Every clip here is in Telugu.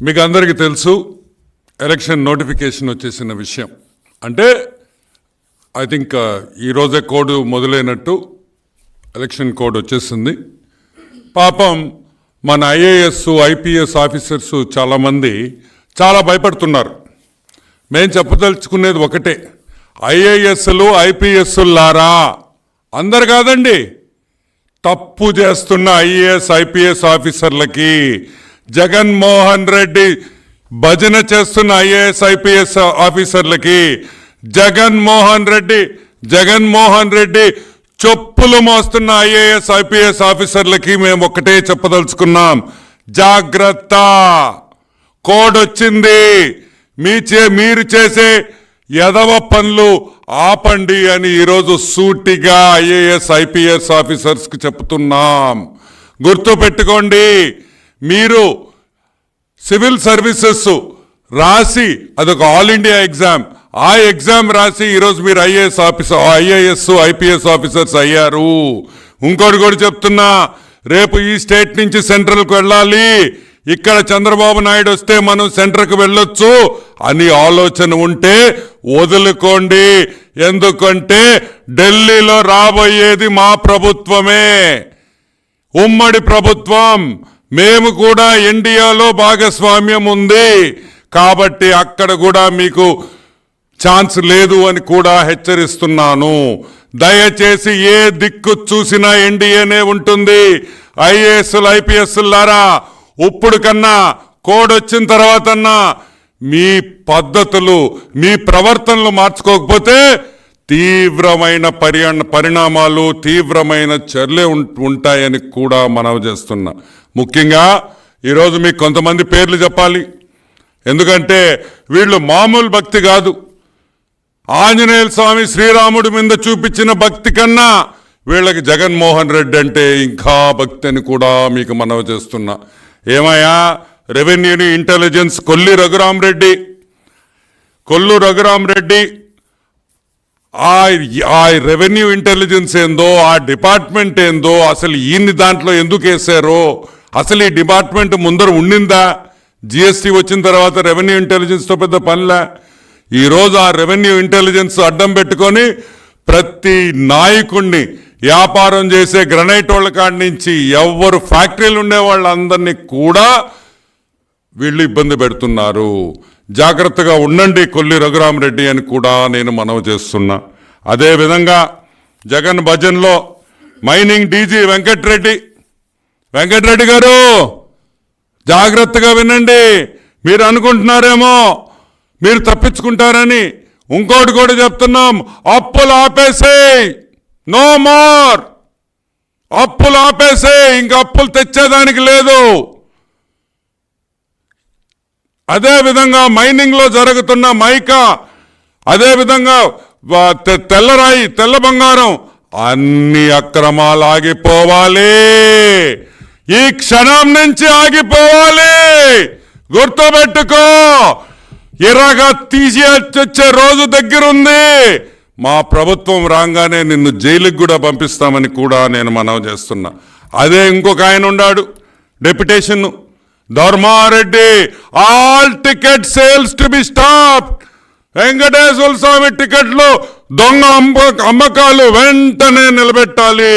మీకు అందరికీ తెలుసు ఎలక్షన్ నోటిఫికేషన్ వచ్చేసిన విషయం. అంటే ఐ థింక్ ఈరోజే కోడ్ మొదలైనట్టు ఎలక్షన్ కోడ్ వచ్చేసింది. పాపం మన ఐఏఎస్ ఐపీఎస్ ఆఫీసర్స్ చాలామంది చాలా భయపడుతున్నారు. మేము చెప్పదలుచుకునేది ఒకటే, ఐఏఎస్లు ఐపీఎస్లారా, అందరు కాదండి, తప్పు చేస్తున్న ఐఏఎస్ ఐపీఎస్ ఆఫీసర్లకి, జగన్మోహన్ రెడ్డి భజన చేస్తున్న ఐఏఎస్ ఐపీఎస్ ఆఫీసర్లకి, జగన్మోహన్ రెడ్డి చెప్పులు మోస్తున్న ఐఏఎస్ ఐపీఎస్ ఆఫీసర్లకి మేము ఒకటే చెప్పదలుచుకున్నాం, జాగ్రత్త, కోడ్ వచ్చింది, మీరు చేసే ఎదవ పనులు ఆపండి అని ఈరోజు సూటిగా ఐఏఎస్ ఐపీఎస్ ఆఫీసర్స్కి చెప్తున్నాం. గుర్తుపెట్టుకోండి, మీరు సివిల్ సర్వీసెస్ రాసి అదొక ఆల్ ఇండియా ఎగ్జామ్, ఆ ఎగ్జామ్ రాసి ఈరోజు మీరు ఐఏఎస్ ఐపీఎస్ ఆఫీసర్స్ అయ్యారు. ఇంకోటి కూడా చెప్తున్నా, రేపు ఈ స్టేట్ నుంచి సెంట్రల్కి వెళ్ళాలి, ఇక్కడ చంద్రబాబు నాయుడు వస్తే మనం సెంటర్కి వెళ్ళొచ్చు అని ఆలోచన ఉంటే వదులుకోండి. ఎందుకంటే ఢిల్లీలో రాబోయేది మా ప్రభుత్వమే, ఉమ్మడి ప్రభుత్వం. మేము కూడా ఎన్డీఏలో భాగస్వామ్యం ఉంది కాబట్టి అక్కడ కూడా మీకు ఛాన్స్ లేదు అని కూడా హెచ్చరిస్తున్నాను. దయచేసి ఏ దిక్కు చూసినా ఎన్డీఏనే ఉంటుంది. ఐఏఎస్లు ఐపీఎస్లారా, ఇప్పుడు కన్నా కోడ్ వచ్చిన తర్వాతన్నా మీ పద్ధతులు మీ ప్రవర్తనలు మార్చుకోకపోతే తీవ్రమైన పరిణామాలు తీవ్రమైన చర్యలే ఉంటాయని కూడా మనవి చేస్తున్నా. ముఖ్యంగా ఈరోజు మీకు కొంతమంది పేర్లు చెప్పాలి, ఎందుకంటే వీళ్ళు మామూలు భక్తి కాదు. ఆంజనేయ స్వామి శ్రీరాముడి మీద చూపించిన భక్తి కన్నా వీళ్ళకి జగన్మోహన్ రెడ్డి అంటే ఇంకా భక్తి అని కూడా మీకు మనవి చేస్తున్నా. ఏమయ్యా, రెవెన్యూని ఇంటెలిజెన్స్ కొల్లు రఘురామరెడ్డి ఆ రెవెన్యూ ఇంటెలిజెన్స్ ఏందో, ఆ డిపార్ట్మెంట్ ఏందో, అసలు ఈయన్ని దాంట్లో ఎందుకు వేశారో, అసలు ఈ డిపార్ట్మెంట్ ముందర ఉండిందా? జిఎస్టీ వచ్చిన తర్వాత రెవెన్యూ ఇంటెలిజెన్స్తో పెద్ద పనిలే. ఈరోజు ఆ రెవెన్యూ ఇంటెలిజెన్స్ అడ్డం పెట్టుకొని ప్రతి నాయకుడిని, వ్యాపారం చేసే గ్రనైట్ వాళ్ళ కాడి నుంచి ఎవరు ఫ్యాక్టరీలు ఉండే వాళ్ళందరినీ కూడా వీళ్ళు ఇబ్బంది పెడుతున్నారు. జాగ్రత్తగా ఉండండి కొల్లి రఘురామరెడ్డి అని కూడా నేను మనవి చేస్తున్నా. అదేవిధంగా జగన్ భజన్లో మైనింగ్ డీజీ వెంకటరెడ్డి గారు జాగ్రత్తగా వినండి. మీరు అనుకుంటున్నారేమో మీరు తప్పించుకుంటారని, ఇంకోటి కూడా చెప్తున్నాం, అప్పులు ఆపేసేయ్, నో మోర్, అప్పులు ఆపేసేయ్, ఇంకా అప్పులు తెచ్చేదానికి లేదు. అదేవిధంగా మైనింగ్లో జరుగుతున్న మైకా, అదేవిధంగా తెల్లరాయి, తెల్ల బంగారం, అన్ని అక్రమాలు ఆగిపోవాలి, ఈ క్షణం నుంచి ఆగిపోవాలి. గుర్తుపెట్టుకో, ఇరగా తీసి వచ్చే రోజు దగ్గరుంది. మా ప్రభుత్వం రాగానే నిన్ను జైలుకి కూడా పంపిస్తామని కూడా నేను మనవి చేస్తున్నా. అదే ఇంకొక ఆయన ఉన్నాడు deputation Dharma Reddy, all ticket sales to be stop, Venkateswara Swamy టికెట్లు దొంగ అమ్మకాలు వెంటనే నిలబెట్టాలి,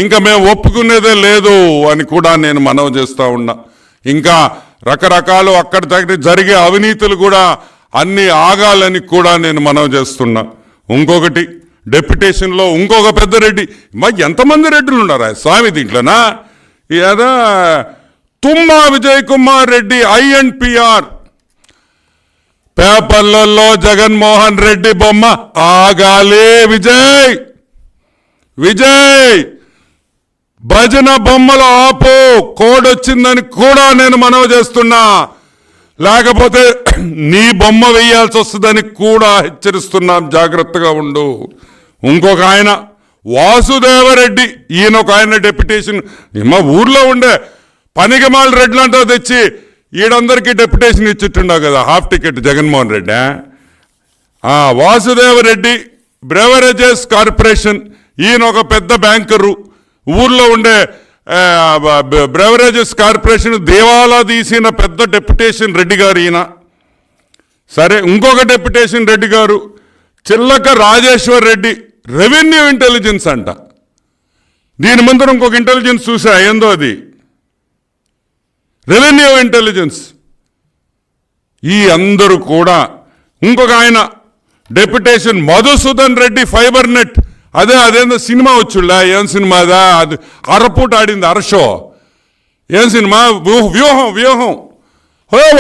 ఇంకా మేము ఒప్పుకునేదే లేదు అని కూడా నేను మనవి చేస్తూ ఉన్నా. ఇంకా రకరకాలు అక్కడ జరిగే అవినీతులు కూడా అన్ని ఆగాలని కూడా నేను మనవి చేస్తున్నా. ఇంకొకటి, డెప్యుటేషన్లో ఇంకొక పెద్ద రెడ్డి, ఎంతమంది రెడ్డిలు ఉన్నారా స్వామి దీంట్లోనా? ఏదా తుమ్మా విజయ్ కుమార్ రెడ్డి ఐఎన్పిఆర్, పేపర్లలో జగన్మోహన్ రెడ్డి బొమ్మ ఆగాలి. విజయ్ భజన బొమ్మలు ఆపు, కోడ్ వచ్చిందని కూడా నేను మనవి చేస్తున్నా. లేకపోతే నీ బొమ్మ వేయాల్సి వస్తుందని కూడా హెచ్చరిస్తున్నాం, జాగ్రత్తగా ఉండు. ఇంకొక ఆయన వాసుదేవరెడ్డి, ఈయన ఒక ఆయన డెప్యుటేషన్, మా ఊర్లో ఉండే పనికిమాల రెడ్లంటో తెచ్చి ఈడందరికీ డెప్యుటేషన్ ఇచ్చిట్టుండవు కదా, half ticket Jaganmohan Reddy. Vasudeva Reddy beverages corporation, ఈయన ఒక పెద్ద బ్యాంకరు, ఊర్లో ఉండే బ్రెవరేజెస్ కార్పొరేషన్ దేవాలా తీసిన పెద్ద డెప్యుటేషన్ రెడ్డి గారు ఈయన. సరే, ఇంకొక డెప్యుటేషన్ రెడ్డి గారు చిల్లక రాజేశ్వర్ రెడ్డి, రెవెన్యూ ఇంటెలిజెన్స్ అంట. దీని ముందర ఇంకొక ఇంటెలిజెన్స్ చూసా, ఏందో అది రెవెన్యూ ఇంటెలిజెన్స్. ఈ అందరూ కూడా ఇంకొక ఆయన deputation Madhusudan Reddy, fibre net. అదేందో సినిమా వచ్చుళ్ళా, ఏం సినిమా అదా? అది అరపూట ఆడింది, అరషో. ఏం సినిమా? వ్యూహం.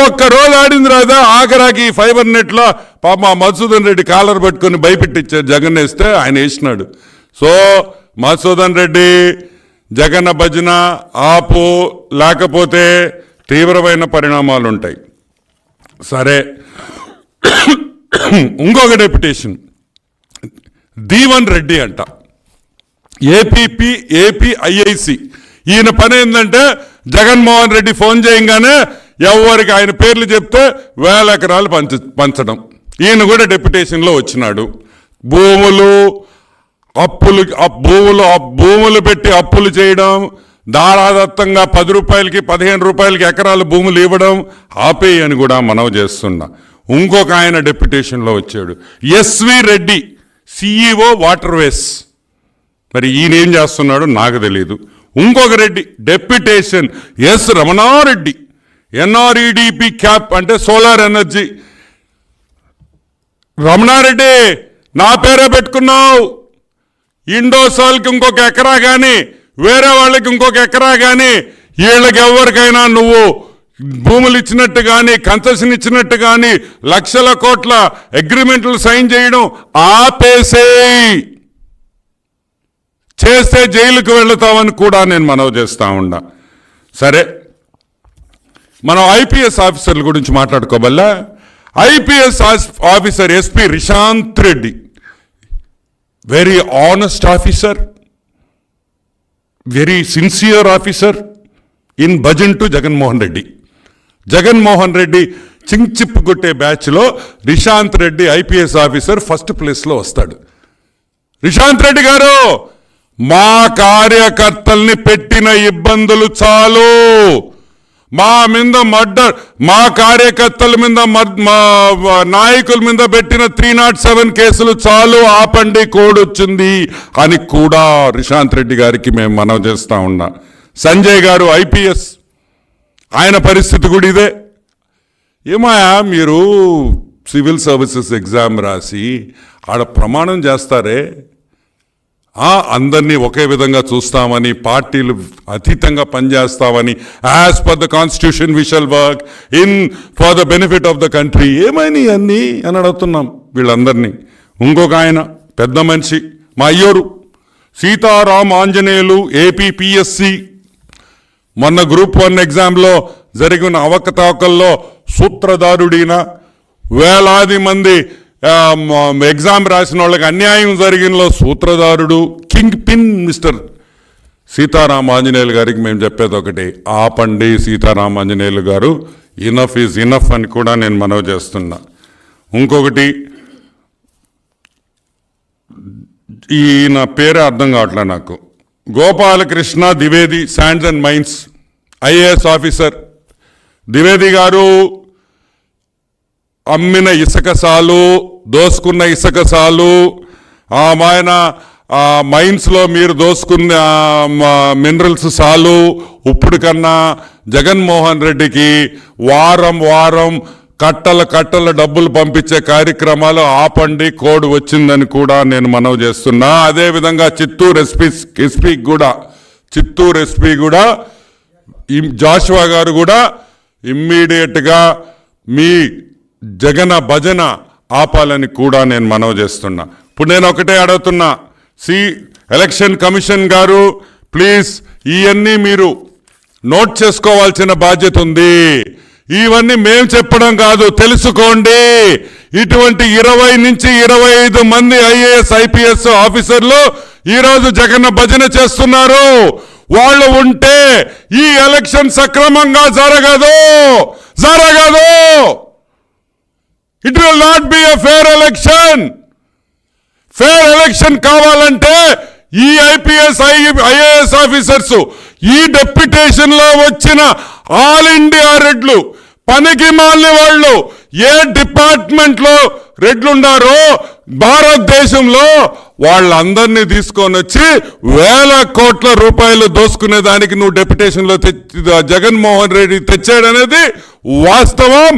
ఒక్క రోజు ఆడింది రాదా, ఆఖరాకి ఫైబర్ నెట్లో పాప మధుసూదన్ రెడ్డి కాలర్ పట్టుకొని భయపెట్టించారు, జగన్ వేస్తే ఆయన వేసినాడు. సో మధుసూదన్ రెడ్డి, జగన్ భజన ఆపు, లేకపోతే తీవ్రమైన పరిణామాలు ఉంటాయి. సరే, ఇంకొక డెప్యుటేషన్ దీవన్ రెడ్డి అంట, ఏపీఐఐసి. ఈయన పని ఏంటంటే జగన్మోహన్ రెడ్డి ఫోన్ చేయంగానే ఎవరికి ఆయన పేర్లు చెప్తే 1000 ఎకరాలు పంచడం. ఈయన కూడా డెప్యుటేషన్లో వచ్చినాడు. భూములు పెట్టి అప్పులు చేయడం, దారాదత్తంగా 10 రూపాయలకి 15 రూపాయలకి ఎకరాలు భూములు ఇవ్వడం ఆపేయి అని కూడా మనవి చేస్తున్నా. ఇంకొక ఆయన డెప్యుటేషన్లో వచ్చాడు, ఎస్వి రెడ్డి, సిఇఓ వాటర్వేస్. మరి ఈయన ఏం చేస్తున్నాడో నాకు తెలియదు. ఇంకొక Reddy deputation S Ramana Reddy, NREDCAP అంటే సోలార్ ఎనర్జీ. రమణారెడ్డి, నా పేరే పెట్టుకున్నావు, ఇండోసాల్కి ఇంకొక ఎకరా కానీ వేరే వాళ్ళకి ఇంకొక ఎకరా కానీ వీళ్ళకి ఎవరికైనా నువ్వు భూములు ఇచ్చినట్టు కానీ కన్సెషన్ ఇచ్చినట్టు కానీ లక్షల కోట్ల అగ్రిమెంట్లు సైన్ చేయడం ఆపేసేయి. చేస్తే జైలుకు వెళతామని కూడా నేను మనవి చేస్తా ఉన్నా. సరే, మనం ఐపీఎస్ ఆఫీసర్ల గురించి మాట్లాడుకోవల్లా. IPS officer SP Rishanth Reddy, very honest officer, very sincere officer in bhajan to Jaganmohan Reddy. Jaganmohan Reddy చించిప్పు కొట్టే బ్యాచ్లో Rishanth Reddy IPS officer first ప్లేస్లో వస్తాడు. రిశాంత్ రెడ్డి గారు, మా కార్యకర్తల్ని పెట్టిన ఇబ్బందులు చాలు, మా కార్యకర్తల మీద మా నాయకుల మీద పెట్టిన 307 కేసులు చాలు, ఆపండి, కోడ్ వచ్చింది అని కూడా రిశాంత్ రెడ్డి గారికి మేము మనవి చేస్తా ఉన్నా. సంజయ్ గారు ఐపీఎస్, ఆయన పరిస్థితి కూడా ఇదే. ఏమాయా, మీరు సివిల్ సర్వీసెస్ ఎగ్జామ్ రాసి ఆడ ప్రమాణం చేస్తారే, అందరినీ ఒకే విధంగా చూస్తామని, పార్టీలు అతీతంగా పనిచేస్తామని, as per the constitution we shall work in for the benefit of the country, ఏమైనా అన్నీ అని అడుగుతున్నాం వీళ్ళందరినీ. ఇంకొక ఆయన పెద్ద మనిషి, మా అయ్యోరు సీతారాం ఆంజనేయులు, ఏపీపీఎస్సి. మొన్న గ్రూప్ 1 ఎగ్జామ్లో జరిగిన అవకతవకల్లో సూత్రధారుడిన, వేలాది మంది ఎగ్జామ్ రాసిన వాళ్ళకి అన్యాయం జరిగినలో సూత్రధారుడు, kingpin mister Sitaram Anjaneyulu గారికి మేము చెప్పేది ఒకటి, ఆపండి సీతారాం ఆంజనేయులు గారు, ఇనఫ్ ఈజ్ ఇనఫ్ అని కూడా నేను మనవి చేస్తున్నా. ఇంకొకటి, ఈయన పేరే అర్థం కావట్లే నాకు, Gopalakrishna Dwivedi, sands and mines IAS officer. Dwivedi గారు అమ్మిన ఇసుక సాలు, దోసుకున్న ఇసుక సాలు, ఆయన మైన్స్లో మీరు దోసుకున్న మినరల్స్ సాలు. ఇప్పుడు కన్నా జగన్మోహన్ రెడ్డికి వారం కట్టల డబ్బులు పంపించే కార్యక్రమాలు ఆపండి, కోడ్ వచ్చిందని కూడా నేను మనవి చేస్తున్నా. అదేవిధంగా చిత్తూరు ఎస్పీ కూడా జాషువా గారు కూడా ఇమ్మీడియట్గా మీ జగన భజన ఆపాలని కూడా నేను మనవి చేస్తున్నా. ఇప్పుడు నేను ఒకటే అడుగుతున్నా, ఎలక్షన్ కమిషన్ గారు, ప్లీజ్ ఇవన్నీ మీరు నోట్ చేసుకోవాల్సిన బాధ్యత ఉంది. ఇవన్నీ మేము చెప్పడం కాదు, తెలుసుకోండి. ఇటువంటి 20 నుంచి 25 మంది ఐఏఎస్ ఐపీఎస్ ఆఫీసర్లు ఈరోజు జగన్ భజన చేస్తున్నారు. వాళ్ళు ఉంటే ఈ ఎలక్షన్ సక్రమంగా జరగదు. It will not be a fair election. Fair election కావాలంటే ఈ ఐఏఎస్ ఆఫీసర్స్ ఈ డెప్యుటేషన్ లో వచ్చిన ఆల్ ఇండియా రెడ్లు, పనికి మాలిన వాళ్ళు, ఏ డిపార్ట్మెంట్ లో రెడ్లున్నారో భారతదేశంలో వాళ్ళందరినీ తీసుకొని వచ్చి వేల కోట్ల రూపాయలు దోసుకునే దానికి నువ్వు డెప్యుటేషన్ లో జగన్మోహన్ రెడ్డి తెచ్చాడనేది వాస్తవం.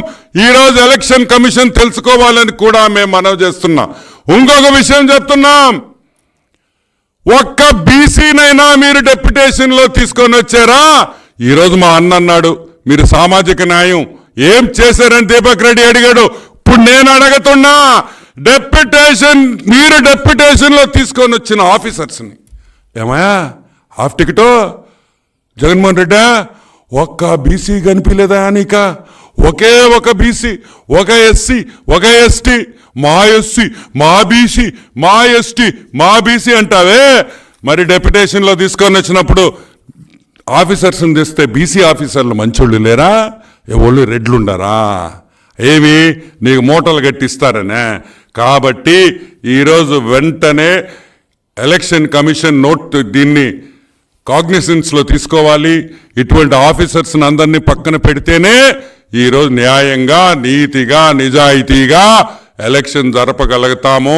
ఈరోజు ఎలక్షన్ కమిషన్ తెలుసుకోవాలని కూడా మేము మనవి చేస్తున్నాం. ఇంకొక విషయం చెప్తున్నాం, ఒక్క బీసీనైనా మీరు డెప్యుటేషన్ లో తీసుకొని వచ్చారా? ఈరోజు మా అన్న అన్నాడు మీరు సామాజిక న్యాయం ఏం చేశారని దీపక్ రెడ్డి అడిగాడు. ఇప్పుడు నేను అడగతున్నా, మీరు డెప్యుటేషన్ లో తీసుకొని వచ్చిన ఆఫీసర్స్ని ఏమయ్యా హాఫ్ టికెట్ జగన్మోహన్ రెడ్డి ఒక్క బీసీ కనిపించలేదా నీక? ఒకే ఒక బీసీ, ఒక ఎస్సీ, ఒక ఎస్టీ, మా ఎస్సీ, మా బీసీ, మా ఎస్టీ, మా బీసీ అంటావే. మరి డెప్యుటేషన్లో తీసుకొని వచ్చినప్పుడు ఆఫీసర్స్ని తెస్తే బీసీ ఆఫీసర్లు మంచోళ్ళు లేరా? ఎవళ్ళు రెడ్లుండరా? ఏమి నీకు మూటలు కట్టిస్తారనే? కాబట్టి ఈరోజు వెంటనే ఎలక్షన్ కమిషన్ దీన్ని కాగ్నిసెన్స్లో తీసుకోవాలి. ఇటువంటి ఆఫీసర్స్ని అందరినీ పక్కన పెడితేనే ఈరోజు న్యాయంగా, నీతిగా, నిజాయితీగా ఎలక్షన్ జరపగలుగుతాము.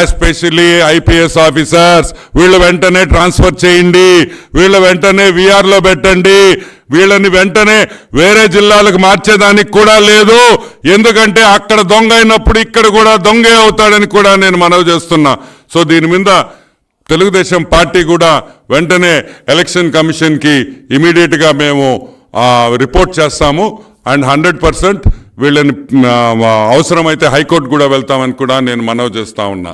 ఎస్పెషల్లీ ఐపీఎస్ ఆఫీసర్స్, వీళ్ళు వెంటనే ట్రాన్స్ఫర్ చేయండి, వీళ్ళు వెంటనే వీఆర్లో పెట్టండి, వీళ్ళని వెంటనే వేరే జిల్లాలకు మార్చేదానికి కూడా లేదు. ఎందుకంటే అక్కడ దొంగ అయినప్పుడు ఇక్కడ కూడా దొంగే అవుతాడని కూడా నేను మనవి చేస్తున్నా. సో దీని మీద తెలుగుదేశం పార్టీ కూడా వెంటనే ఎలక్షన్ కమిషన్కి ఇమీడియట్గా మేము రిపోర్ట్ చేస్తాము. అండ్ 100% వీళ్ళని అవసరమైతే హైకోర్టు కూడా వెళ్తామని కూడా నేను మనవి చేస్తా ఉన్నా.